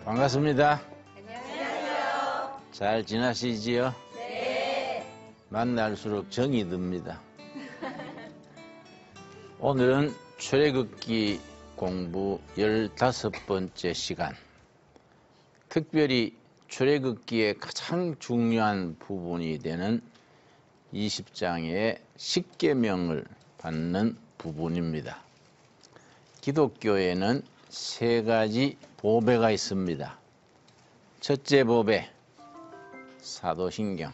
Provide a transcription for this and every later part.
반갑습니다. 안녕하세요. 잘 지나시지요? 네. 만날수록 정이 듭니다. 오늘은 출애굽기 공부 15번째 시간. 특별히 출애굽기의 가장 중요한 부분이 되는 20장의 십계명을 받는 부분입니다. 기독교에는 세 가지 보배가 있습니다. 첫째 보배, 사도신경.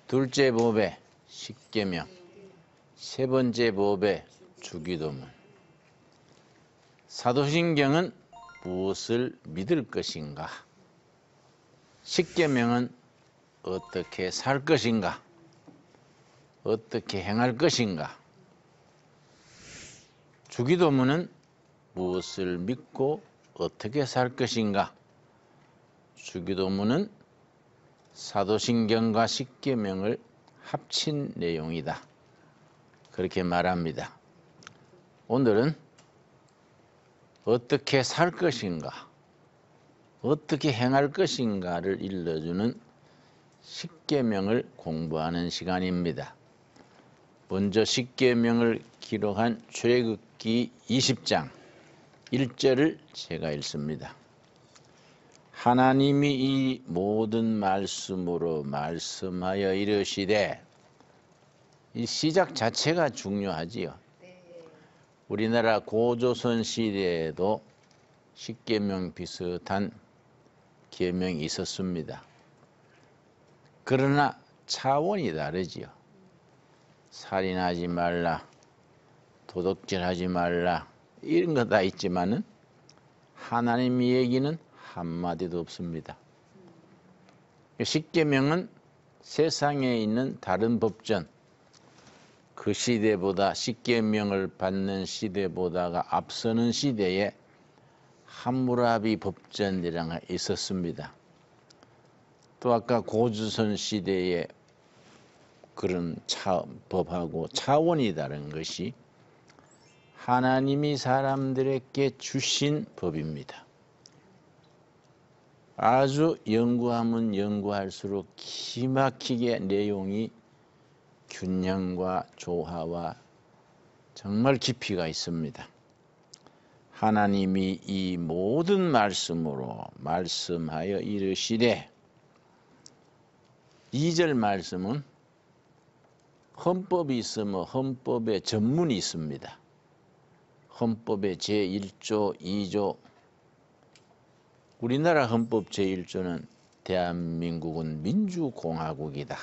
둘째 보배, 십계명. 세 번째 보배, 주기도문. 사도신경은 무엇을 믿을 것인가? 십계명은 어떻게 살 것인가? 어떻게 행할 것인가? 주기도문은 무엇을 믿고 어떻게 살 것인가? 주기도문은 사도신경과 십계명을 합친 내용이다. 그렇게 말합니다. 오늘은 어떻게 살 것인가, 어떻게 행할 것인가를 일러주는 십계명을 공부하는 시간입니다. 먼저 십계명을 기록한 출애굽기 20장 1절을 제가 읽습니다. 하나님이 이 모든 말씀으로 말씀하여 이르시되, 이 시작 자체가 중요하지요. 우리나라 고조선 시대에도 십계명 비슷한 계명이 있었습니다. 그러나 차원이 다르지요. 살인하지 말라, 도둑질하지 말라, 이런 거 다 있지만은 하나님 얘기는 한마디도 없습니다. 십계명은 세상에 있는 다른 법전, 그 시대보다 십계명을 받는 시대보다가 앞서는 시대에 함무라비 법전이라는 게 있었습니다. 또 아까 고조선 시대에 그런 법하고 차원이 다른 것이 하나님이 사람들에게 주신 법입니다. 아주 연구하면 연구할수록 기막히게 내용이 균형과 조화와 정말 깊이가 있습니다. 하나님이 이 모든 말씀으로 말씀하여 이르시되, 2절 말씀은 헌법이 있으면 헌법에 전문이 있습니다. 헌법의 제1조, 2조. 우리나라 헌법 제1조는 대한민국은 민주공화국이다.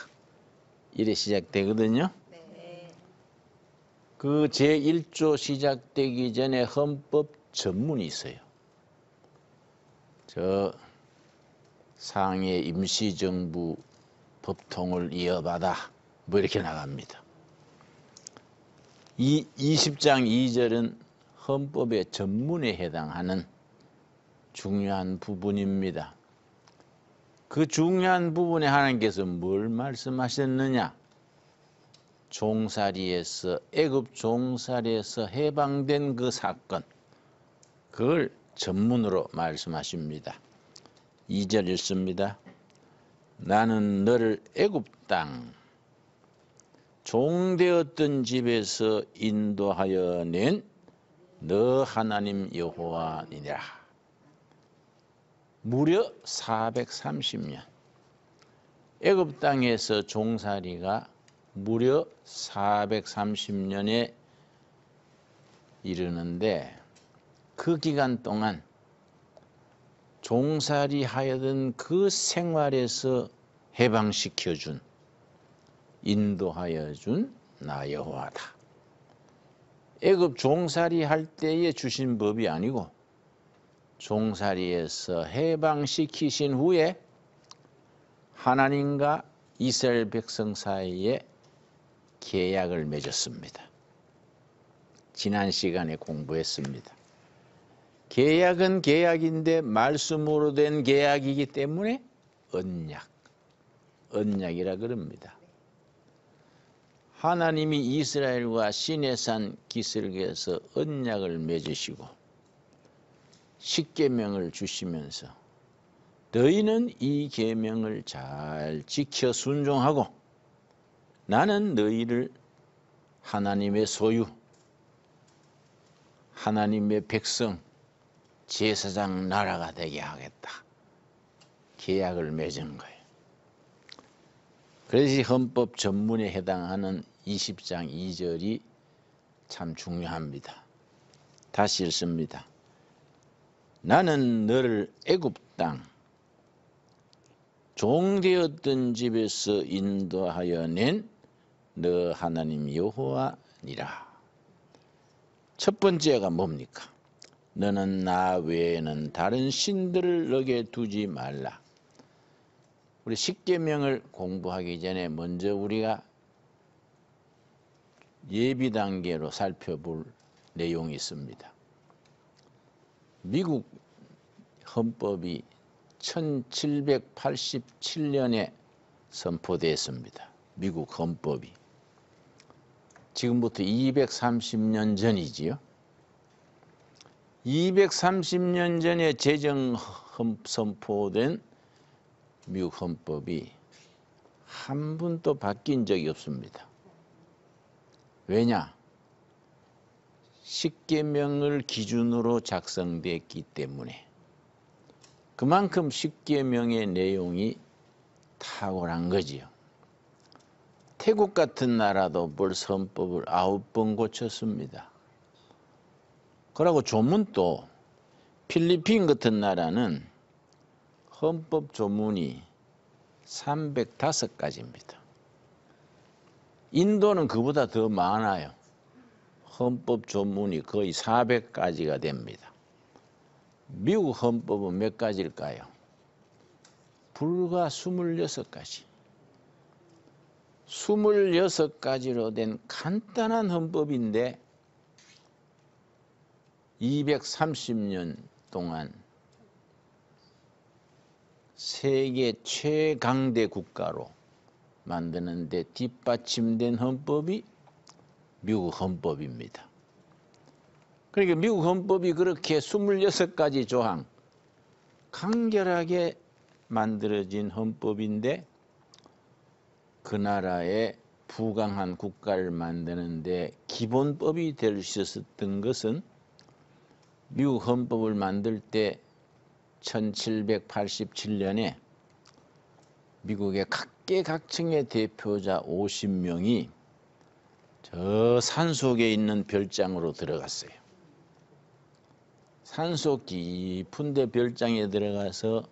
이래 시작되거든요. 네. 그 제1조 시작되기 전에 헌법 전문이 있어요. 저 상해 임시정부 법통을 이어받아 뭐 이렇게 나갑니다. 이 20장 2절은 헌법의 전문에 해당하는 중요한 부분입니다. 그 중요한 부분에 하나님께서 뭘 말씀하셨느냐? 종살이에서, 애굽 종살이에서 해방된 그 사건, 그걸 전문으로 말씀하십니다. 2절 읽습니다. 나는 너를 애굽 땅 종되었던 집에서 인도하여 낸 너 하나님 여호와니라. 무려 430년. 애굽 땅에서 종살이가 무려 430년에 이르는데, 그 기간 동안 종살이 하여던 그 생활에서 해방시켜준, 인도하여 준 나 여호와다. 애굽 종살이 할 때에 주신 법이 아니고 종살이에서 해방시키신 후에 하나님과 이스라엘 백성 사이에 계약을 맺었습니다. 지난 시간에 공부했습니다. 계약은 계약인데 말씀으로 된 계약이기 때문에 언약이라 그럽니다. 하나님이 이스라엘과 시내산 기슭에서 언약을 맺으시고 십계명을 주시면서 너희는 이 계명을 잘 지켜 순종하고 나는 너희를 하나님의 소유, 하나님의 백성, 제사장 나라가 되게 하겠다. 계약을 맺은 거예요. 그래서 헌법 전문에 해당하는 20장 2절이 참 중요합니다. 다시 읽습니다. 나는 너를 애굽 땅 종되었던 집에서 인도하여 낸 너 하나님 여호와니라. 첫 번째가 뭡니까? 너는 나 외에는 다른 신들을 너게 두지 말라. 우리 십계명을 공부하기 전에 먼저 우리가 예비 단계로 살펴볼 내용이 있습니다. 미국 헌법이 1787년에 선포됐습니다. 미국 헌법이. 지금부터 230년 전이지요. 230년 전에 제정 선포된 미국 헌법이 한 번도 바뀐 적이 없습니다. 왜냐? 십계명을 기준으로 작성됐기 때문에. 그만큼 십계명의 내용이 탁월한 거지요. 태국 같은 나라도 벌써 헌법을 9번 고쳤습니다. 그러고 조문도 필리핀 같은 나라는 헌법 조문이 305가지입니다. 인도는 그보다 더 많아요. 헌법 조문이 거의 400가지가 됩니다. 미국 헌법은 몇 가지일까요? 불과 26가지. 26가지로 된 간단한 헌법인데 230년 동안 세계 최강대 국가로 만드는 데 뒷받침된 헌법이 미국 헌법입니다. 그러니까 미국 헌법이 그렇게 26가지 조항 간결하게 만들어진 헌법인데 그 나라의 부강한 국가를 만드는데 기본법이 될 수 있었던 것은 미국 헌법을 만들 때 1787년에 미국의 각계각층의 대표자 50명이 저 산속에 있는 별장으로 들어갔어요. 산속 깊은 데 별장에 들어가서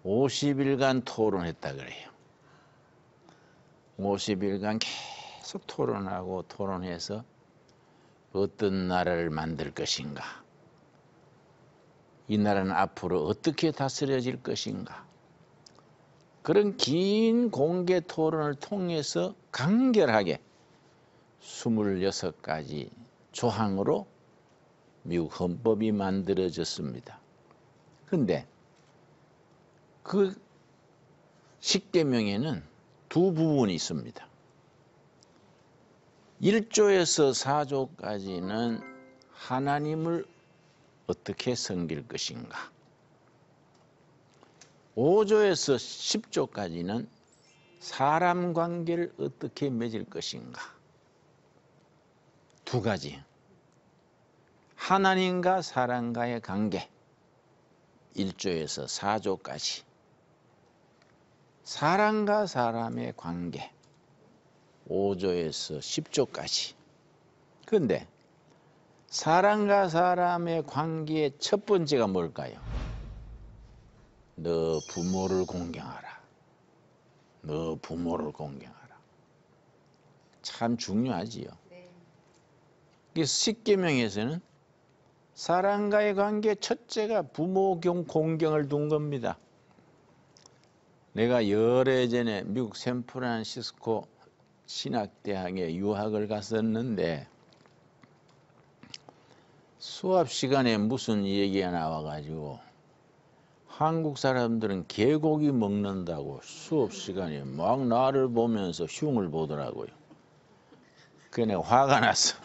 50일간 토론했다 그래요. 50일간 계속 토론하고 토론해서 어떤 나라를 만들 것인가, 이 나라는 앞으로 어떻게 다스려질 것인가, 그런 긴 공개 토론을 통해서 간결하게 26가지 조항으로 미국 헌법이 만들어졌습니다. 그런데 그 십계명에는 두 부분이 있습니다. 1조에서 4조까지는 하나님을 어떻게 섬길 것인가, 5조에서 10조까지는 사람 관계를 어떻게 맺을 것인가. 두 가지. 하나님과 사람과의 관계 1조에서 4조까지, 사람과 사람의 관계 5조에서 10조까지. 그런데 사람과 사람의 관계의 첫 번째가 뭘까요? 너 부모를 공경하라. 너 부모를 공경하라. 참 중요하지요. 그래서 십계명에서는 사람과의 관계 첫째가 부모 공경을 둔 겁니다. 내가 열해 전에 미국 샌프란시스코 신학대학에 유학을 갔었는데 수업 시간에 무슨 얘기가 나와가지고 한국 사람들은 개고기 먹는다고 수업 시간에 막 나를 보면서 흉을 보더라고요. 그래 내가 화가 났어.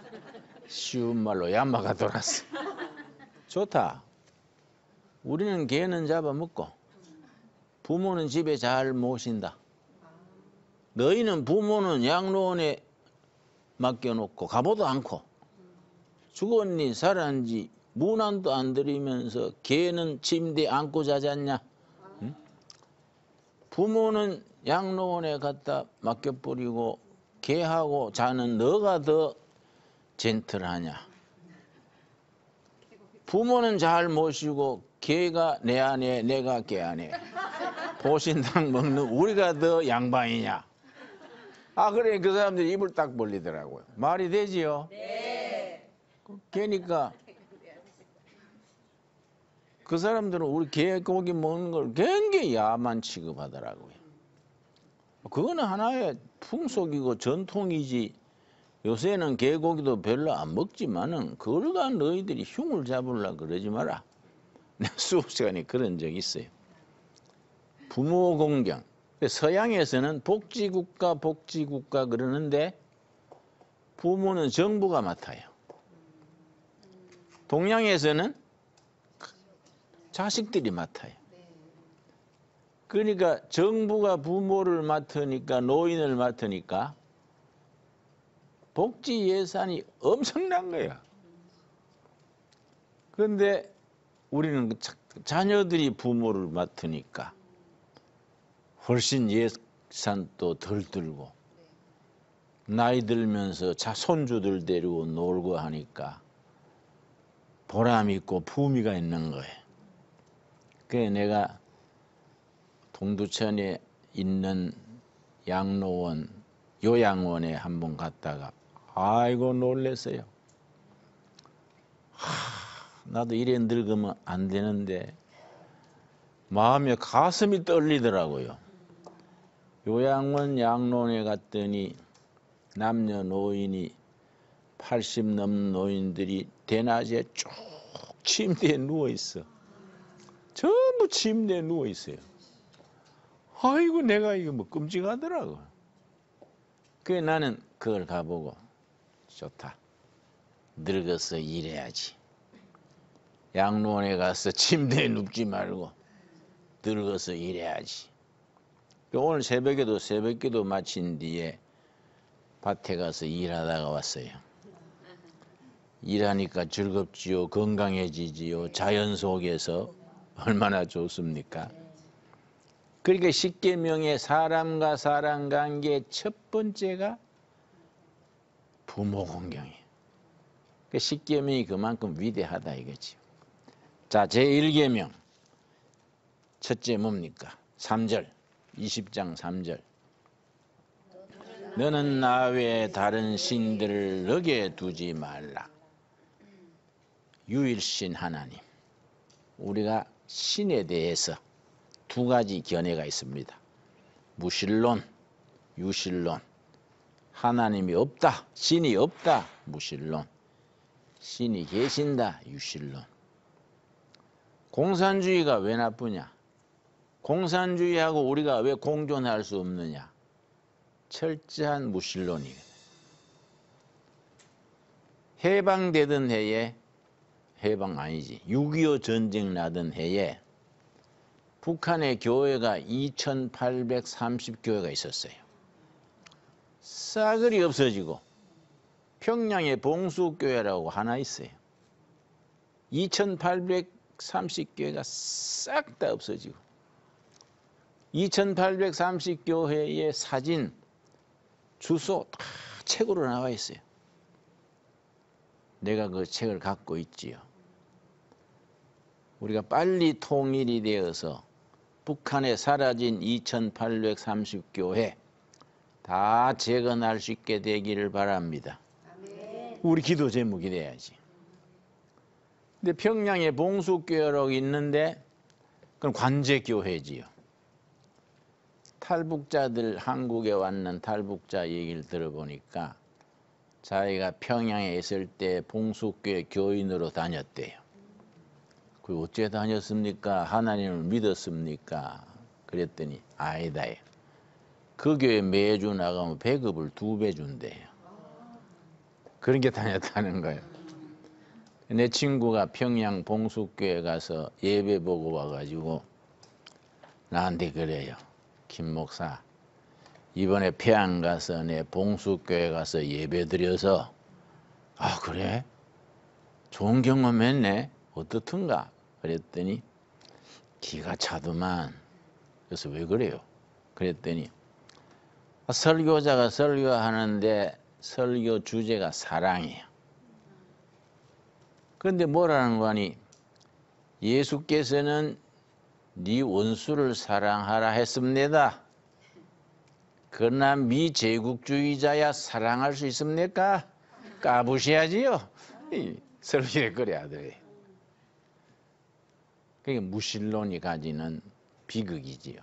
쉬운 말로 야마가 돌았어. 좋다. 우리는 개는 잡아먹고 부모는 집에 잘 모신다. 너희는 부모는 양로원에 맡겨놓고 가보도 않고 죽었니 살았는지 문안도 안 들이면서 개는 침대에 안고 자지 않냐? 응? 부모는 양로원에 갖다 맡겨버리고 개하고 자는 너가 더 젠틀하냐? 부모는 잘 모시고 개가 내 안에 내가 개 안에 보신탕 먹는 우리가 더 양반이냐? 아 그래 그 사람들이 입을 딱 벌리더라고요. 말이 되지요? 네. 개니까 그 사람들은 우리 개 고기 먹는 걸 굉장히 야만 취급하더라고요. 그거는 하나의 풍속이고 전통이지. 요새는 개고기도 별로 안 먹지만은 그걸 가 너희들이 흉을 잡으려 그러지 마라. 내가 수업 시간에 그런 적이 있어요. 부모 공경. 서양에서는 복지국가 그러는데 부모는 정부가 맡아요. 동양에서는 자식들이 맡아요. 그러니까 정부가 부모를 맡으니까 노인을 맡으니까 복지 예산이 엄청난 거야. 그런데 우리는 자녀들이 부모를 맡으니까 훨씬 예산도 덜 들고 나이 들면서 손주들 데리고 놀고 하니까 보람 있고 품위가 있는 거예요. 그래서 내가 동두천에 있는 양로원, 요양원에 한번 갔다가 아이고 놀랬어요. 나도 이래 늙으면 안 되는데 마음에 가슴이 떨리더라고요. 요양원 양로원에 갔더니 남녀노인이 80 넘는 노인들이 대낮에 쭉 침대에 누워있어. 전부 침대에 누워있어요. 아이고 내가 이거 뭐 끔찍하더라고. 그래 나는 그걸 가보고 좋다. 늙어서 일해야지. 양로원에 가서 침대에 눕지 말고 늙어서 일해야지. 오늘 새벽기도 마친 뒤에 밭에 가서 일하다가 왔어요. 일하니까 즐겁지요. 건강해지지요. 자연 속에서 얼마나 좋습니까? 그러니까 십계명의 사람과 사람 관계 첫 번째가 부모 공경이에요. 그러니까 십계명이 그만큼 위대하다 이거지. 자, 제1계명 첫째 뭡니까? 3절 20장 3절 너는 나 외에 다른 신들을 너게 두지 말라. 유일신 하나님. 우리가 신에 대해서 두 가지 견해가 있습니다. 무신론, 유신론. 하나님이 없다, 신이 없다, 무신론. 신이 계신다, 유신론. 공산주의가 왜 나쁘냐? 공산주의하고 우리가 왜 공존할 수 없느냐? 철저한 무신론이거든. 해방되던 해에, 해방 아니지, 6.25 전쟁 나던 해에 북한의 교회가 2830교회가 있었어요. 싸그리 없어지고 평양에 봉수교회라고 하나 있어요. 2830교회가 싹 다 없어지고 2830교회의 사진, 주소 다 책으로 나와 있어요. 내가 그 책을 갖고 있지요. 우리가 빨리 통일이 되어서 북한에 사라진 2830교회 다 재건할 수 있게 되기를 바랍니다. 아멘. 우리 기도 제목이 돼야지. 근데 평양에 봉수교회라고 있는데 그건 관제교회지요. 탈북자들, 한국에 왔는 탈북자 얘기를 들어보니까 자기가 평양에 있을 때 봉수교회 교인으로 다녔대요. 그 어째 다녔습니까? 하나님을 믿었습니까? 그랬더니 아니다. 그 교회 매주 나가면 배급을 2배 준대요. 그런 게 다녔다는 거예요. 내 친구가 평양 봉숙교회 가서 예배 보고 와가지고 나한테 그래요. 김 목사, 이번에 평양 가서 내 봉숙교회 가서 예배 드려서 아 그래? 좋은 경험했네. 어떻든가? 그랬더니 기가 차더만. 그래서 왜 그래요? 그랬더니 설교자가 설교하는데 설교 주제가 사랑이에요. 그런데 뭐라는 거니? 예수께서는 네 원수를 사랑하라 했습니다. 그러나 미제국주의자야 사랑할 수 있습니까? 까부셔야지요. 설교에 그래야 돼. 그게 무신론이 가지는 비극이지요.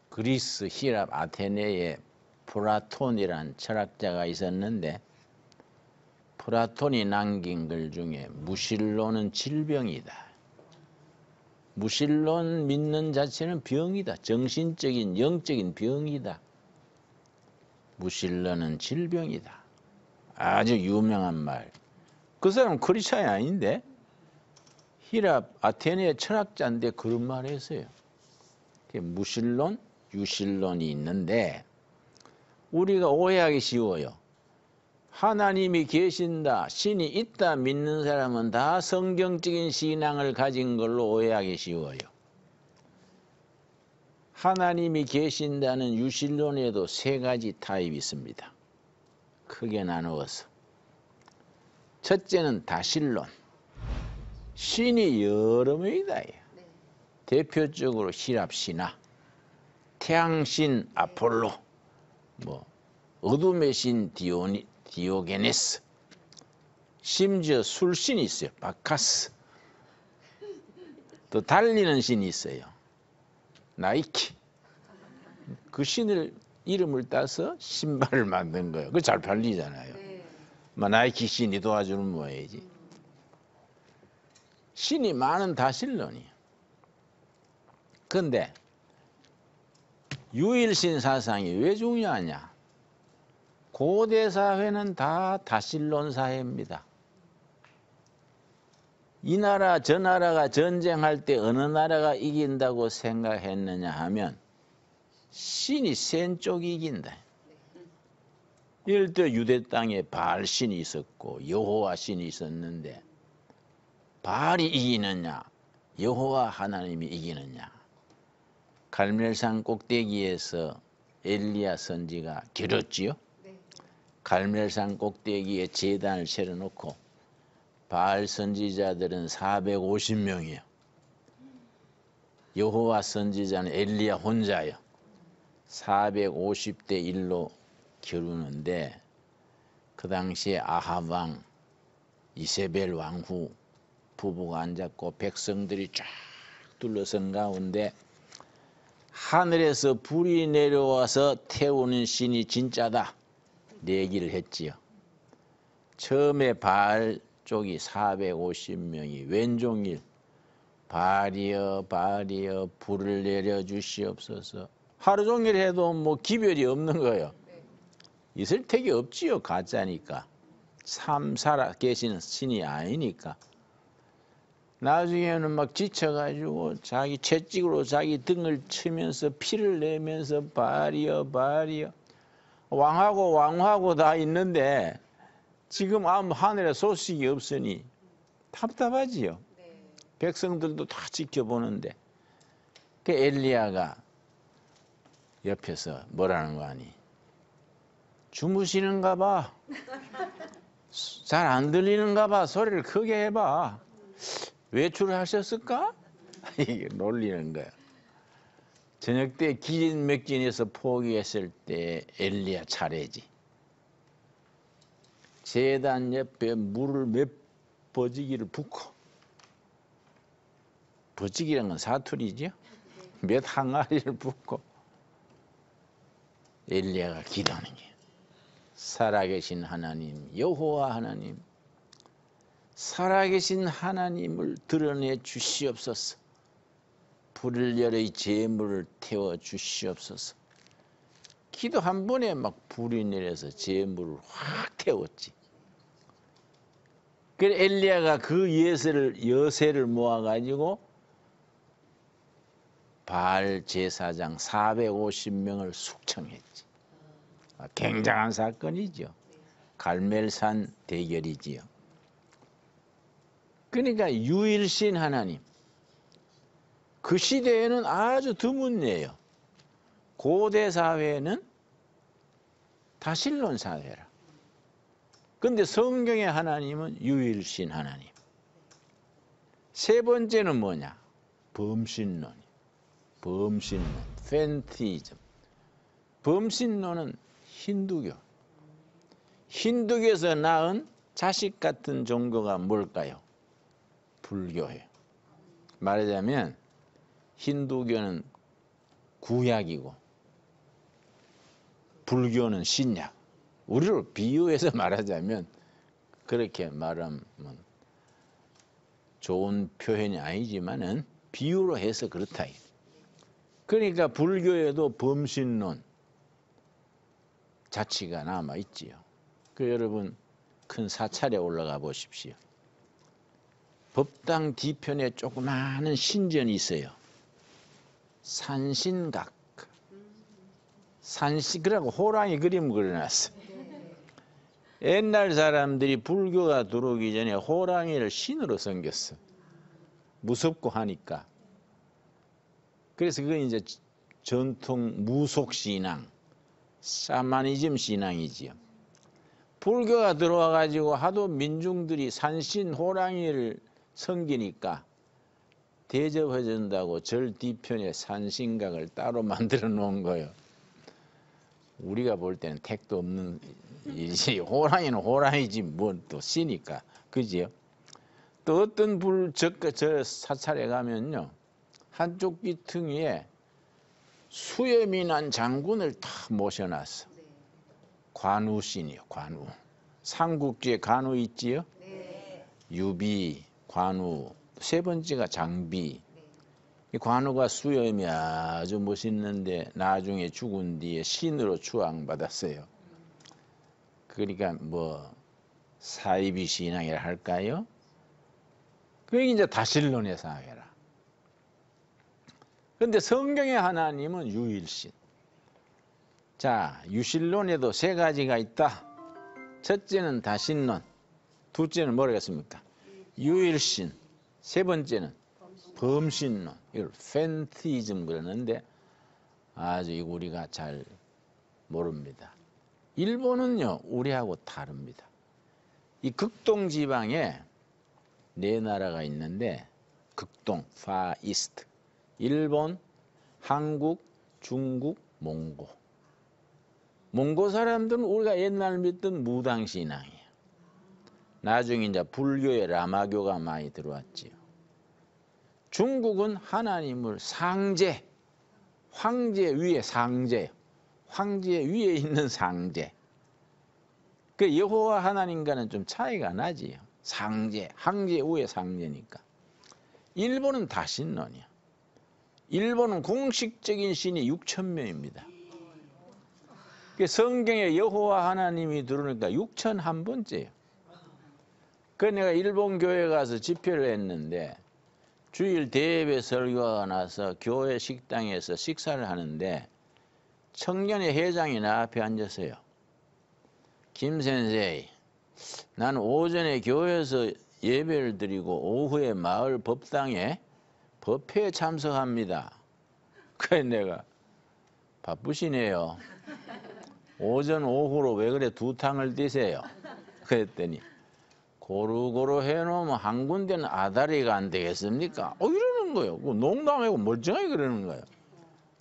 그리스, 히랍, 아테네에 플라톤이란 철학자가 있었는데 플라톤이 남긴 글 중에 무신론은 질병이다. 무신론 믿는 자체는 병이다. 정신적인 영적인 병이다. 무신론은 질병이다. 아주 유명한 말. 그 사람은 크리스찬이 아닌데 히랍 아테네 철학자인데 그런 말을 했어요. 무신론, 유신론이 있는데 우리가 오해하기 쉬워요. 하나님이 계신다, 신이 있다 믿는 사람은 다 성경적인 신앙을 가진 걸로 오해하기 쉬워요. 하나님이 계신다는 유신론에도 세 가지 타입이 있습니다. 크게 나누어서. 첫째는 다신론. 신이 여러 명이다. 대표적으로 히랍 신화, 태양신 아폴로, 어둠의 신 디오게네스, 심지어 술신이 있어요. 바카스. 또 달리는 신이 있어요. 나이키. 그 신을 이름을 따서 신발을 만든 거예요. 그거 잘 팔리잖아요. 나이키 신이 도와주는 모양이지. 신이 많은 다신론이에요. 그런데 유일신 사상이 왜 중요하냐? 고대 사회는 다 다신론 사회입니다. 이 나라 저 나라가 전쟁할 때 어느 나라가 이긴다고 생각했느냐 하면 신이 센 쪽이 이긴다. 이럴 때 유대 땅에 바알 신이 있었고 여호와 신이 있었는데 바알이 이기느냐 여호와 하나님이 이기느냐. 갈멜산 꼭대기에서 엘리야 선지가 겨뤘지요. 갈멜산 꼭대기에 제단을 세워놓고 바알 선지자들은 450명이에요. 여호와 선지자는 엘리야 혼자요. 450대 1로 겨루는데 그 당시에 아합 왕, 이세벨 왕후 부부가 앉았고 백성들이 쫙 둘러선 가운데 하늘에서 불이 내려와서 태우는 신이 진짜다 내기를 했지요. 처음에 바알 쪽이 450명이 왼종일 바알이여 바알이여 불을 내려주시옵소서. 하루 종일 해도 기별이 없는 거예요. 있을 택이 없지요. 가짜니까. 살아 계시는 신이 아니니까. 나중에는 막 지쳐가지고 자기 채찍으로 자기 등을 치면서 피를 내면서 바알이여 바알이여. 왕하고 왕하고 다 있는데 지금 하늘에 소식이 없으니 답답하지요. 백성들도 다 지켜보는데 그 엘리야가 옆에서 뭐라는 거 아니? 주무시는가 봐. 잘 안 들리는가 봐. 소리를 크게 해봐. 외출하셨을까? 이게 놀리는 거야. 저녁 때 기진맥진해서 포기했을 때 엘리야 차례지. 제단 옆에 물을 몇 버지기를 붓고, 버지기란 건 사투리죠. 몇 항아리를 붓고 엘리야가 기도하는 게 살아계신 하나님 여호와 하나님, 살아계신 하나님을 드러내 주시옵소서. 불을 열어 이 재물을 태워 주시옵소서. 기도 한 번에 막 불이 내려서 재물을 확 태웠지. 그래 엘리야가 그 여세를 모아가지고 바알 제사장 450명을 숙청했지. 굉장한 사건이죠. 갈멜산 대결이지요. 그러니까 유일신 하나님. 그 시대에는 아주 드문 예요. 고대 사회는 다신론 사회라. 근데 성경의 하나님은 유일신 하나님. 세 번째는 뭐냐? 범신론. 범신론, 팬티즘. 범신론은 힌두교. 힌두교에서 낳은 자식 같은 종교가 뭘까요? 불교예요. 말하자면 힌두교는 구약이고 불교는 신약. 우리를 비유해서 말하자면 그렇게 말하면 좋은 표현이 아니지만은 비유로 해서 그렇다. 그러니까 불교에도 범신론 자취가 남아 있지요. 그 여러분 큰 사찰에 올라가 보십시오. 법당 뒤편에 조그마한 신전이 있어요. 산신각. 그러고 호랑이 그림 그려놨어. 옛날 사람들이 불교가 들어오기 전에 호랑이를 신으로 섬겼어. 무섭고 하니까. 그래서 그건 이제 전통 무속신앙, 샤머니즘 신앙이지요. 불교가 들어와 가지고 하도 민중들이 산신 호랑이를 섬기니까 대접해 준다고 절 뒤편에 산신각을 따로 만들어 놓은 거예요. 우리가 볼 때는 택도 없는 일이지. 호랑이는 호랑이지 뭐 또 씨니까. 그지요? 또 어떤 저 사찰에 가면요. 한쪽 귀퉁이에 수염이 난 장군을 다 모셔놨어. 관우신이요, 관우. 삼국지에 관우 있지요? 네. 유비, 관우, 세 번째가 장비. 이 관우가 수염이 아주 멋있는데 나중에 죽은 뒤에 신으로 추앙받았어요. 그러니까 뭐 사이비 신앙이라 할까요? 그게 이제 다신론의 사회라. 그런데 성경의 하나님은 유일신. 자, 유실론에도 세 가지가 있다. 첫째는 다신론, 둘째는 뭐라겠습니까? 유일신, 세 번째는 범신론. 이걸 팬티즘 그러는데 아주 우리가 잘 모릅니다. 일본은요, 우리하고 다릅니다. 이 극동 지방에 네 나라가 있는데 극동, 파이스트, 일본, 한국, 중국, 몽고. 몽고 사람들은 우리가 옛날 믿던 무당신앙이에요. 나중에 이제 불교에 라마교가 많이 들어왔지요. 중국은 하나님을 상제, 황제 위에 상제, 황제 위에 있는 상제. 그 여호와 하나님과는 좀 차이가 나지요. 상제, 황제 위에 상제니까. 일본은 다신론이야. 일본은 공식적인 신이 6,000명입니다. 성경에 여호와 하나님이 들어오니까 6,001번째예요. 그래서 내가 일본 교회 가서 집회를 했는데 주일 대예배 설교가 나서 교회 식당에서 식사를 하는데 청년의 회장이 나 앞에 앉았어요. 김 선생, 나는 오전에 교회에서 예배를 드리고 오후에 마을 법당에 법회에 참석합니다. 그래 내가 바쁘시네요. 오전 오후로 왜 그래 두 탕을 뛰세요? 그랬더니 고루고루 해놓으면 한 군데는 아다리가 안 되겠습니까? 이러는 거예요. 농담하고 멀쩡하게 그러는 거예요.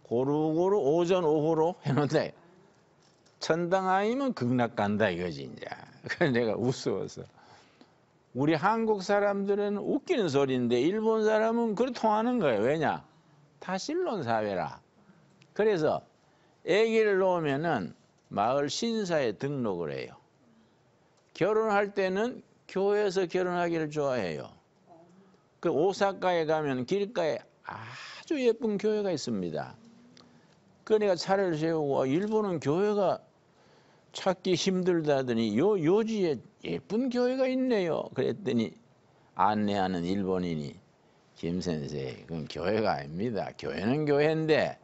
고루고루 오전 오후로 해놓는데 천당 아니면 극락 간다 이거지 이제. 그래서 내가 웃어서 우리 한국 사람들은 웃기는 소리인데 일본 사람은 그렇게 통하는 거예요. 왜냐? 다신론 사회라. 그래서 아기를 놓으면은 마을 신사에 등록을 해요. 결혼할 때는 교회에서 결혼하기를 좋아해요. 그 오사카에 가면 길가에 아주 예쁜 교회가 있습니다. 그러니까 차를 세우고 일본은 교회가 찾기 힘들다더니 요지에 예쁜 교회가 있네요. 그랬더니 안내하는 일본인이 김 선생, 그건 교회가 아닙니다. 교회는 교회인데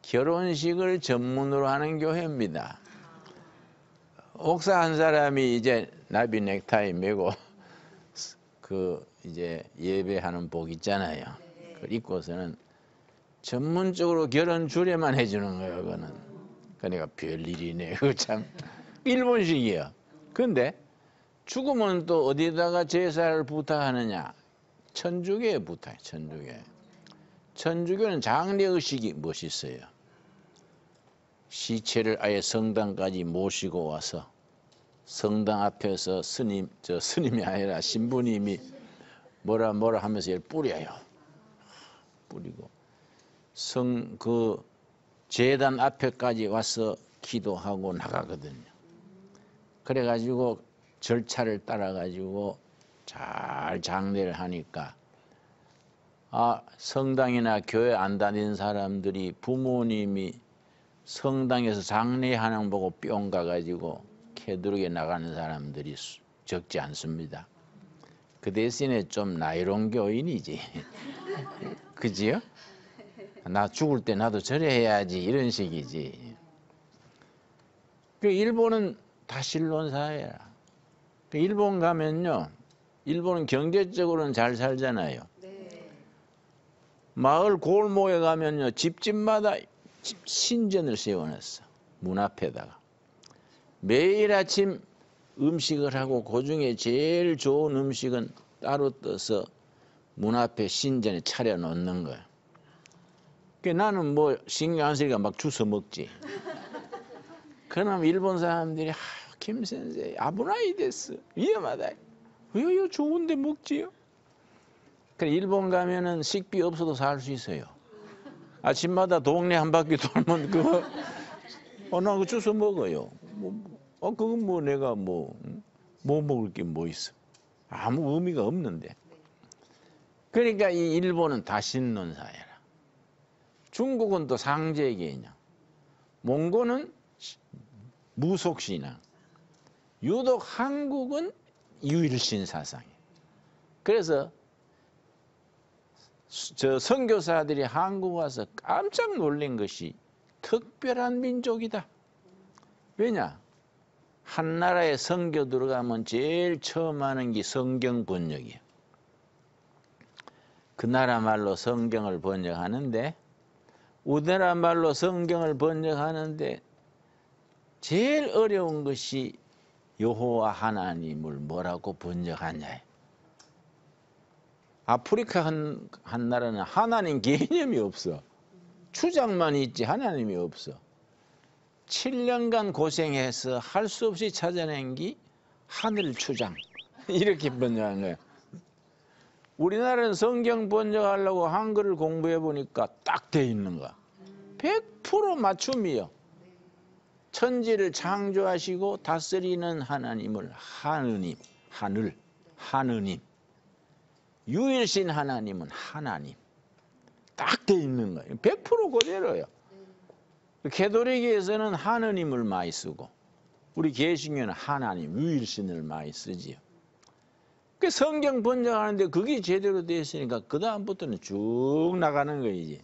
결혼식을 전문으로 하는 교회입니다. 옥사 한 사람이 이제 나비 넥타이 메고 그 이제 예배하는 복 있잖아요. 그걸 입고서는 전문적으로 결혼 주례만 해주는 거예요. 그거는. 그러니까 별일이네. 그거 참 일본식이에요. 근데 죽으면 또 어디다가 제사를 부탁하느냐? 천주교에 부탁해. 천주교에. 천주교는 장례의식이 멋있어요. 시체를 아예 성당까지 모시고 와서 성당 앞에서 스님이 아니라 신부님이 뭐라 하면서 이걸 뿌려요. 뿌리고 그 제단 앞에까지 와서 기도하고 나가거든요. 그래가지고 절차를 따라가지고 잘 장례를 하니까 성당이나 교회 안 다니는 사람들이 부모님이 성당에서 장례하는 거 보고 뿅 가가지고 캐두르게 나가는 사람들이 적지 않습니다. 그 대신에 좀 나이로운 교인이지. 그지요? 나 죽을 때 나도 절해야지 이런 식이지. 그 일본은 다신론 사회야. 그 일본 가면요, 일본은 경제적으로는 잘 살잖아요. 네. 마을 골목에 가면요, 집집마다 신전을 세워놨어. 문 앞에다가. 매일 아침 음식을 하고 그중에 제일 좋은 음식은 따로 떠서 문 앞에 신전에 차려놓는 거야. 그 나는 뭐 신경 안 쓰니까 막 주워 먹지. 그럼 일본 사람들이 김 선생 아부나이 데스 위험하다. 왜요? 좋은데 먹지요? 그래 일본 가면은 식비 없어도 살 수 있어요. 아침마다 동네 한 바퀴 돌면 그거 나 그거 주워 먹어요. 그건 뭐 내가 뭐 먹을 게 뭐 있어? 아무 의미가 없는데. 그러니까 이 일본은 다신론 사회라. 중국은 또 상제 개념. 몽골은 무속신앙. 유독 한국은 유일신 사상이에요. 그래서 저 선교사들이 한국 와서 깜짝 놀란 것이 특별한 민족이다. 왜냐? 한 나라에 선교 들어가면 제일 처음 하는 게 성경 번역이에요. 그 나라 말로 성경을 번역하는데 우리나라 말로 성경을 번역하는데 제일 어려운 것이 여호와 하나님을 뭐라고 번역하냐. 아프리카 한 나라는 하나님 개념이 없어. 주장만 있지 하나님이 없어. 7년간 고생해서 할 수 없이 찾아낸 게 하늘 추장. 이렇게 번역한 거예요. 우리나라는 성경 번역하려고 한글을 공부해 보니까 딱 돼 있는 거야. 100% 맞춤이요. 천지를 창조하시고 다스리는 하나님을 하느님, 하느님. 유일신 하나님은 하나님. 딱 돼 있는 거예요. 100% 그대로예요. 개도리교에서는 하느님을 많이 쓰고 우리 개신교는 하나님, 유일신을 많이 쓰지요. 그 성경 번역하는데 그게 제대로 되어 있으니까 그 다음부터는 쭉 나가는 거이지.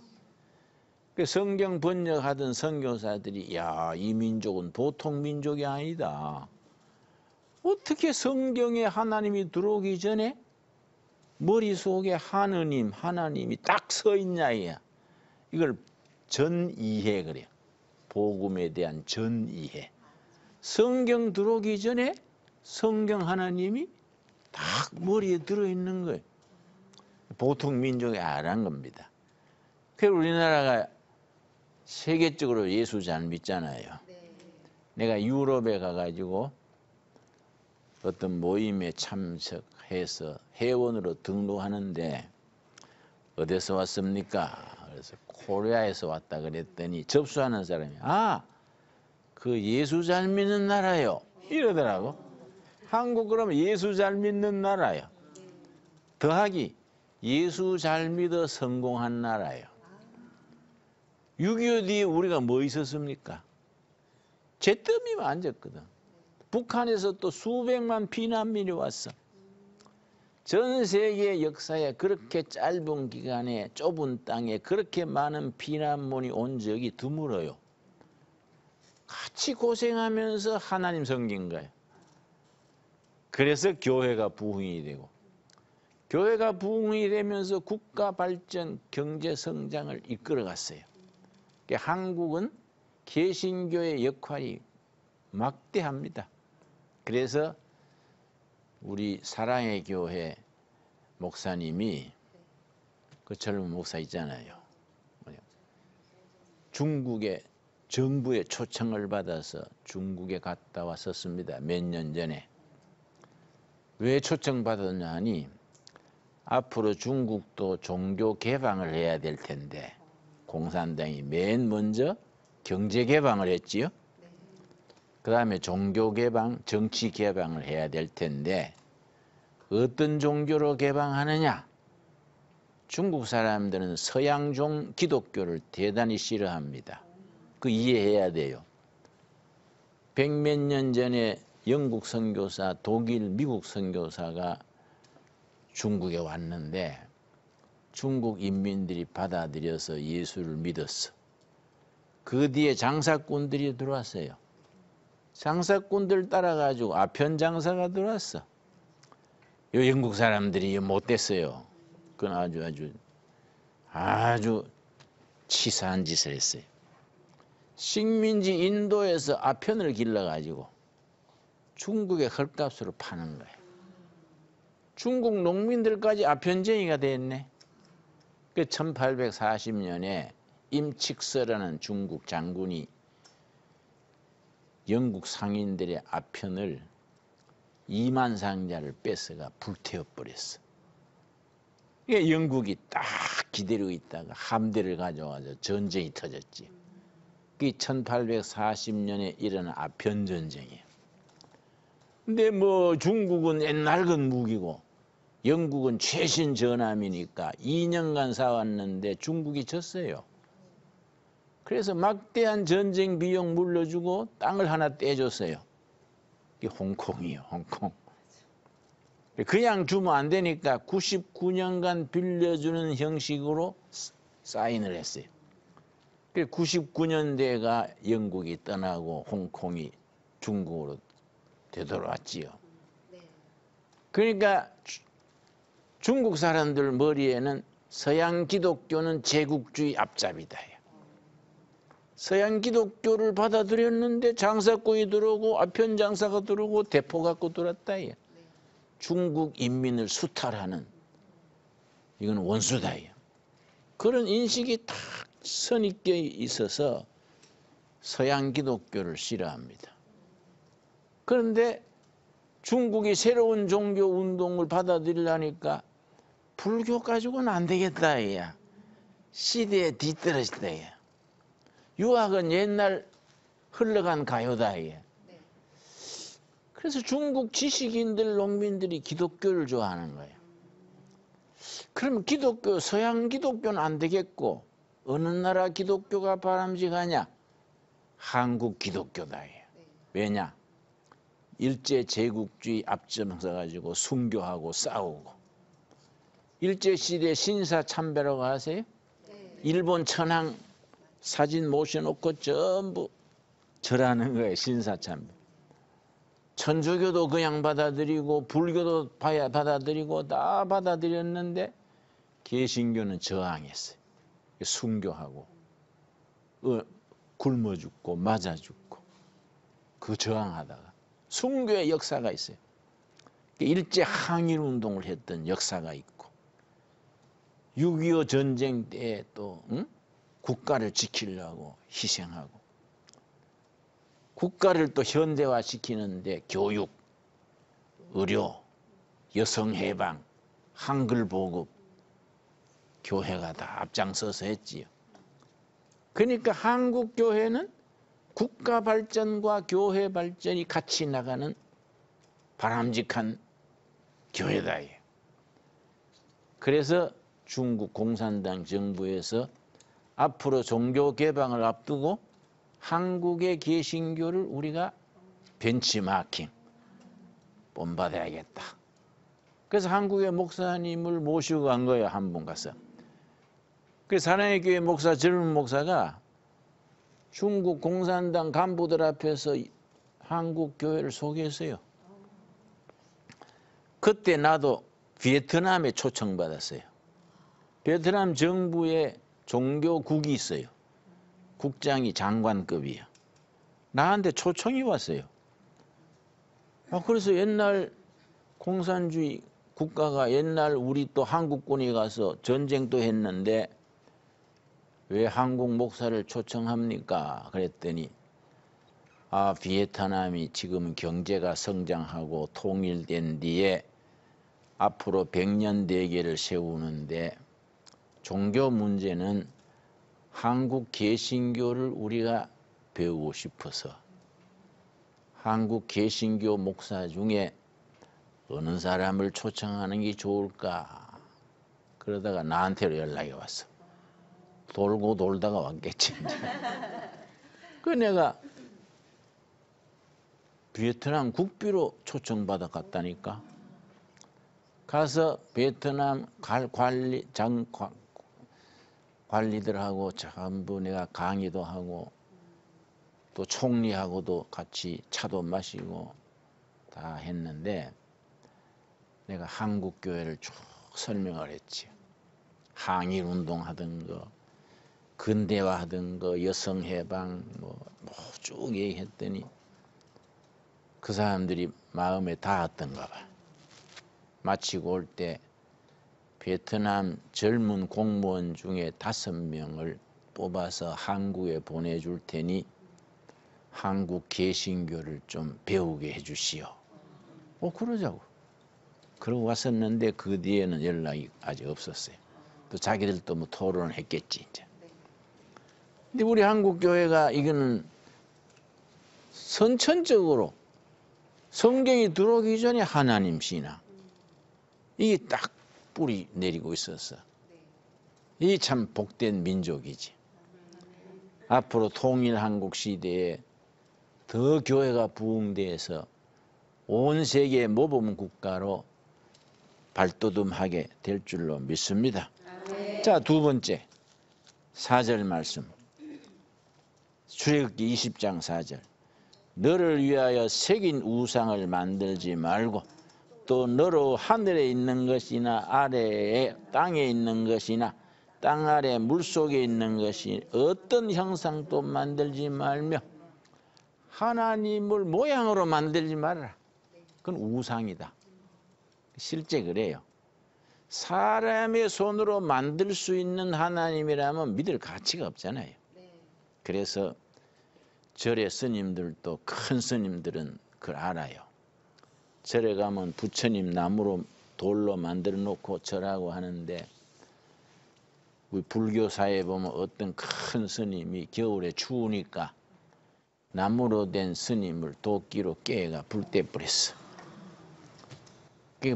그 성경 번역하던 선교사들이 이 민족은 보통 민족이 아니다. 어떻게 성경에 하나님이 들어오기 전에 머릿속에 하나님이 딱 서 있냐 이야. 이걸 전이해 그래요. 복음에 대한 전이해. 성경 들어오기 전에 성경 하나님이 딱 머리에 들어있는 거예요. 보통 민족이 안 한 겁니다. 그래서 우리나라가 세계적으로 예수 잘 믿잖아요. 내가 유럽에 가가지고 어떤 모임에 참석해서 회원으로 등록하는데 어디서 왔습니까? 그래서 코리아에서 왔다 그랬더니 접수하는 사람이 그 예수 잘 믿는 나라요 이러더라고. 한국 그러면 예수 잘 믿는 나라요. 더하기 예수 잘 믿어 성공한 나라요. 6.25 뒤에 우리가 뭐 있었습니까? 잿더미만 앉았거든. 북한에서 또 수백만 피난민이 왔어. 전 세계 역사에 그렇게 짧은 기간에 좁은 땅에 그렇게 많은 피난민이 온 적이 드물어요. 같이 고생하면서 하나님 섬긴 거예요. 그래서 교회가 부흥이 되고, 교회가 부흥이 되면서 국가 발전, 경제 성장을 이끌어갔어요. 한국은 개신교의 역할이 막대합니다. 그래서 우리 사랑의 교회 목사님이, 그 젊은 목사 있잖아요, 중국의 정부의 초청을 받아서 중국에 갔다 왔었습니다. 몇 년 전에. 왜 초청받았냐 하니 앞으로 중국도 종교 개방을 해야 될 텐데 공산당이 맨 먼저 경제 개방을 했지요. 그 다음에 종교 개방, 정치 개방을 해야 될 텐데 어떤 종교로 개방하느냐? 중국 사람들은 서양종 기독교를 대단히 싫어합니다. 그 이해해야 돼요. 백몇 년 전에 영국 선교사, 독일, 미국 선교사가 중국에 왔는데 중국 인민들이 받아들여서 예수를 믿었어. 그 뒤에 장사꾼들이 들어왔어요. 장사꾼들 따라가지고 아편 장사가 들어왔어. 요 영국 사람들이 못됐어요. 그건 아주 치사한 짓을 했어요. 식민지 인도에서 아편을 길러가지고 중국에 헐값으로 파는 거예요. 중국 농민들까지 아편쟁이가 됐네. 그 1840년에 임칙서라는 중국 장군이 영국 상인들의 아편을 2만 상자를 뺏어가 불태워버렸어. 영국이 딱 기다리고 있다가 함대를 가져와서 전쟁이 터졌지. 그게 1840년에 일어난 아편전쟁이에요. 근데 뭐 중국은 옛날 건 무기고 영국은 최신 전함이니까 2년간 싸웠는데 중국이 졌어요. 그래서 막대한 전쟁 비용 물려주고 땅을 하나 떼줬어요. 이게 홍콩이에요, 홍콩. 그냥 주면 안 되니까 99년간 빌려주는 형식으로 사인을 했어요. 99년대가 영국이 떠나고 홍콩이 중국으로 되돌아왔지요. 그러니까 중국 사람들 머리에는 서양 기독교는 제국주의 앞잡이다. 서양 기독교를 받아들였는데 장사꾼이 들어오고 아편 장사가 들어오고 대포 갖고 들어왔다. 중국 인민을 수탈하는, 이건 원수다. 그런 인식이 딱 선입견 있어서 서양 기독교를 싫어합니다. 그런데 중국이 새로운 종교 운동을 받아들이려니까 불교 가지고는 안 되겠다. 시대에 뒤떨어졌다. 유학은 옛날 흘러간 가요다. 그래서 중국 지식인들, 농민들이 기독교를 좋아하는 거예요. 그러면 기독교, 서양 기독교는 안 되겠고 어느 나라 기독교가 바람직하냐? 한국 기독교다. 왜냐? 일제 제국주의 앞점서 가지고 순교하고 싸우고, 일제 시대 신사 참배라고 아세요? 일본 천황 사진 모셔놓고 전부 절하는 거예요. 신사 참배. 천주교도 그냥 받아들이고 불교도 받아들이고 다 받아들였는데 개신교는 저항했어요. 순교하고 굶어 죽고 맞아 죽고 그 저항하다가 순교의 역사가 있어요. 일제 항일 운동을 했던 역사가 있고 6.25 전쟁 때 또 국가를 지키려고 희생하고 국가를 또 현대화시키는데 교육, 의료, 여성 해방, 한글 보급, 교회가 다 앞장서서 했지요. 그러니까 한국 교회는 국가 발전과 교회 발전이 같이 나가는 바람직한 교회다. 그래서 중국 공산당 정부에서 앞으로 종교 개방을 앞두고 한국의 개신교를 우리가 벤치마킹 본받아야겠다. 그래서 한국의 목사님을 모시고 간 거예요. 한 분 가서. 그래서 사랑의 교회 목사, 젊은 목사가 중국 공산당 간부들 앞에서 한국 교회를 소개했어요. 그때 나도 베트남에 초청받았어요. 베트남 정부에 종교국이 있어요. 국장이 장관급이에요. 나한테 초청이 왔어요. 그래서 옛날 공산주의 국가가 옛날 우리 또 한국군이 가서 전쟁도 했는데 왜 한국 목사를 초청합니까? 그랬더니 베트남이 지금 경제가 성장하고 통일된 뒤에 앞으로 100년 대계를 세우는데 종교 문제는 한국 개신교를 우리가 배우고 싶어서 한국 개신교 목사 중에 어느 사람을 초청하는 게 좋을까? 그러다가 나한테로 연락이 왔어. 돌고 돌다가 왔겠지. 그 내가 베트남 국비로 초청받아 갔다니까. 가서 베트남 관리들하고 전부 내가 강의도 하고 또 총리하고도 같이 차도 마시고 다 했는데 내가 한국 교회를 쭉 설명을 했지. 항일 운동하던 거, 근대화하던 거, 여성 해방 쭉 얘기했더니 그 사람들이 마음에 닿았던가 봐. 마치고 올 때 베트남 젊은 공무원 중에 5명을 뽑아서 한국에 보내줄 테니 한국 개신교를 좀 배우게 해주시오. 그러자고. 그러고 왔었는데 그 뒤에는 연락이 아직 없었어요. 또 자기들도 뭐 토론을 했겠지 이제. 근데 우리 한국 교회가 이거는 선천적으로 성경이 들어오기 전에 하나님 신앙 이게 딱 뿌리 내리고 있었어. 이게 참 복된 민족이지. 앞으로 통일 한국 시대에 더 교회가 부흥돼서 온 세계 모범 국가로 발돋움하게 될 줄로 믿습니다. 자, 두 번째 4절 말씀. 출애굽기 20장 4절. 너를 위하여 새긴 우상을 만들지 말고 또 너로 하늘에 있는 것이나 아래에 땅에 있는 것이나 땅 아래 물속에 있는 것이 어떤 형상도 만들지 말며 하나님을 모양으로 만들지 말아라. 그건 우상이다. 실제 그래요. 사람의 손으로 만들 수 있는 하나님이라면 믿을 가치가 없잖아요. 그래서 절의 스님들도 큰 스님들은 그걸 알아요. 절에 가면 부처님 나무로 돌로 만들어 놓고 절하고 하는데 우리 불교사에 보면 어떤 큰 스님이 겨울에 추우니까 나무로 된 스님을 도끼로 깨가 불때 뿌렸어.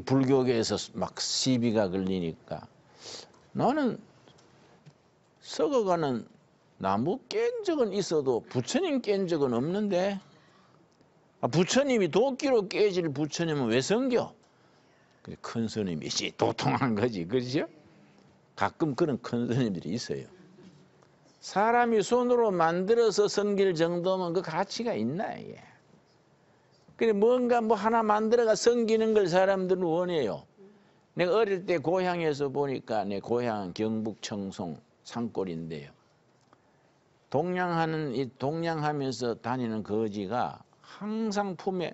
불교계에서 막 시비가 걸리니까 나는 썩어가는 나무 깬 적은 있어도 부처님 깬 적은 없는데 부처님이 도끼로 깨질 부처님은 왜 섬겨? 큰 스님이지 도통한 거지, 그렇죠? 가끔 그런 큰 스님들이 있어요. 사람이 손으로 만들어서 섬길 정도면 그 가치가 있나 이게. 그래 뭔가 하나 만들어가 섬기는 걸 사람들은 원해요. 내가 어릴 때 고향에서 보니까 내 고향은 경북 청송 산골인데요. 동냥하면서 다니는 거지가 항상 품에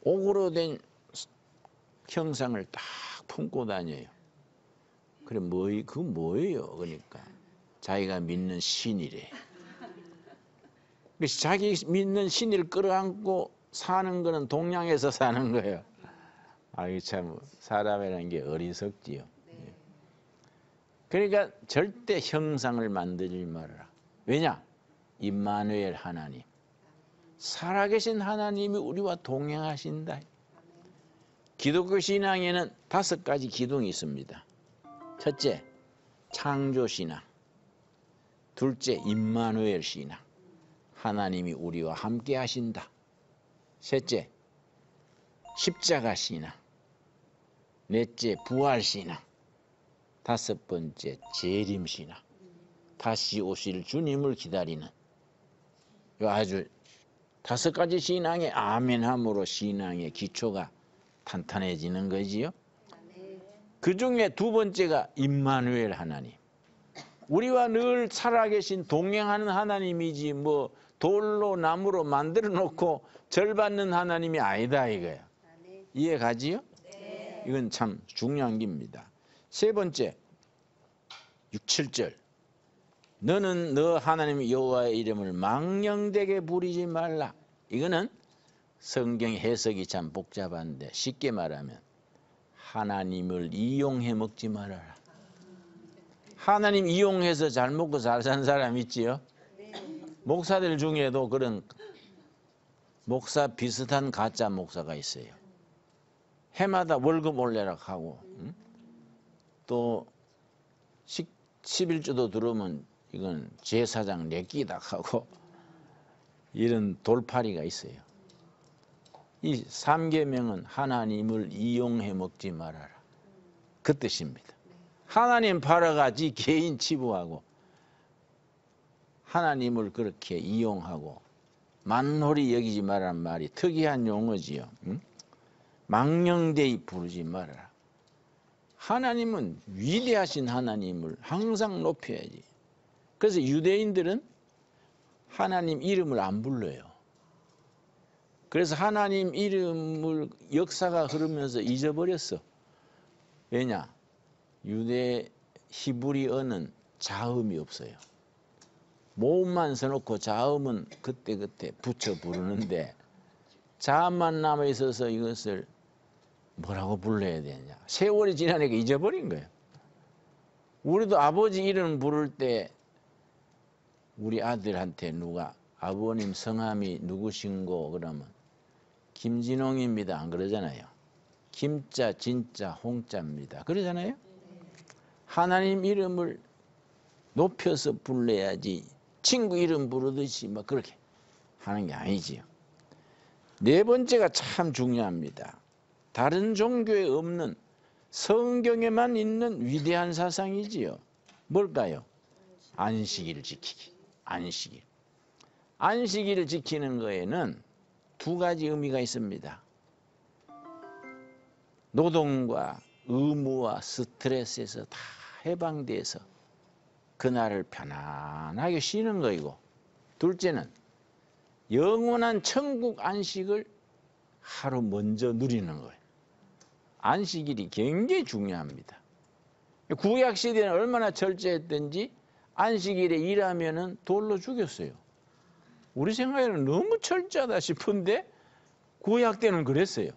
옥으로 된 형상을 딱 품고 다녀요. 그래 그건 뭐예요? 그러니까 자기가 믿는 신이래. 그래서 자기 믿는 신을 끌어안고 사는 거는 동양에서 사는 거예요. 아이 참 사람이라는 게 어리석지요. 그러니까 절대 형상을 만들지 말아라. 왜냐? 임마누엘 하나님. 살아계신 하나님이 우리와 동행하신다. 기독교 신앙에는 5가지 기둥이 있습니다. 첫째, 창조신앙. 둘째, 임마누엘 신앙. 하나님이 우리와 함께 하신다. 셋째, 십자가 신앙. 넷째, 부활 신앙. 다섯 번째, 재림 신앙. 다시 오실 주님을 기다리는. 아주 다섯 가지 신앙의 아멘함으로 신앙의 기초가 탄탄해지는 거지요. 그 중에 두 번째가 임마누엘 하나님. 우리와 늘 살아계신 동행하는 하나님이지 뭐 돌로 나무로 만들어 놓고 절 받는 하나님이 아니다 이거야. 이해 가지요? 네. 이건 참 중요한 겁니다. 세 번째, 6, 7절. 너는 너 하나님 여호와의 이름을 망령되게 부리지 말라. 이거는 성경 해석이 참 복잡한데 쉽게 말하면 하나님을 이용해 먹지 말아라. 하나님 이용해서 잘 먹고 잘 사는 사람 있지요? 목사들 중에도 그런 목사 비슷한 가짜 목사가 있어요. 해마다 월급 올려라 하고 또 11조도 들어오면 이건 제사장 내끼다 하고 이런 돌팔이가 있어요. 이 3계명은 하나님을 이용해 먹지 말아라. 그 뜻입니다. 하나님 팔아가지 개인 치부하고 하나님을 그렇게 이용하고 만홀히 여기지 말라는 말이 특이한 용어지요. 망령되이 부르지 말아라. 하나님은 위대하신 하나님을 항상 높여야지. 그래서 유대인들은 하나님 이름을 안 불러요. 그래서 하나님 이름을 역사가 흐르면서 잊어버렸어. 왜냐? 유대 히브리어는 자음이 없어요. 모음만 써놓고 자음은 그때그때 붙여 부르는데 자음만 남아 있어서 이것을 뭐라고 불러야 되냐. 세월이 지나니까 잊어버린 거예요. 우리도 아버지 이름 부를 때 우리 아들한테 누가 아버님 성함이 누구신고 그러면 김진홍입니다 안 그러잖아요. 김자 진짜 홍자입니다 그러잖아요. 하나님 이름을 높여서 불러야지 친구 이름 부르듯이 막 그렇게 하는 게 아니지요. 네 번째가 참 중요합니다. 다른 종교에 없는 성경에만 있는 위대한 사상이지요. 뭘까요? 안식일을 지키기. 안식일. 안식일을 지키는 거에는 두 가지 의미가 있습니다. 노동과 의무와 스트레스에서 다 해방돼서 그날을 편안하게 쉬는 거이고, 둘째는 영원한 천국 안식을 하루 먼저 누리는 거예요. 안식일이 굉장히 중요합니다. 구약 시대는 얼마나 철저했든지 안식일에 일하면은 돌로 죽였어요. 우리 생각에는 너무 철저하다 싶은데 구약 때는 그랬어요.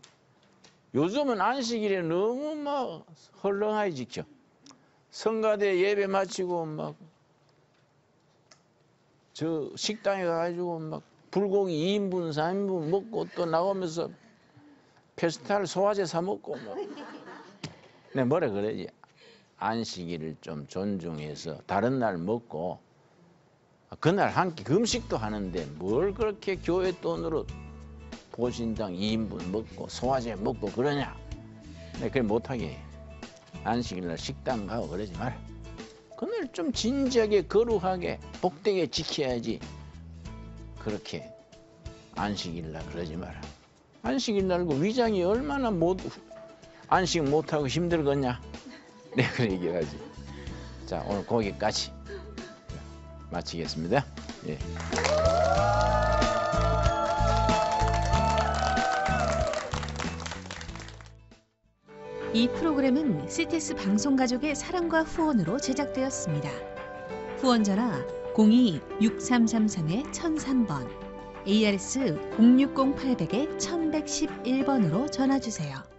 요즘은 안식일에 너무 막 헐렁하게 지켜. 성가대 예배 마치고 막 저 식당에 가가지고 막 불고기 2인분, 3인분 먹고 또 나오면서 페스탈 소화제 사 먹고 뭐. 내 뭐라 그러지? 안식일을 좀 존중해서 다른 날 먹고 그날 한 끼 금식도 하는데 뭘 그렇게 교회 돈으로 보신당 2인분 먹고 소화제 먹고 그러냐? 내가 그걸 못하게 해. 안식일날 식당 가고 그러지 마라. 그날 좀 진지하게 거룩하게 복되게 지켜야지. 그렇게 안식일날 그러지 마라. 안식일날 그 위장이 얼마나 안식 못하고 힘들겠냐? 내가 그런 얘기하지. 자, 오늘 거기까지 마치겠습니다. 예. 이 프로그램은 CTS 방송가족의 사랑과 후원으로 제작되었습니다. 후원전화 02-6333-1003번, ARS 060-800-1111번으로 전화주세요.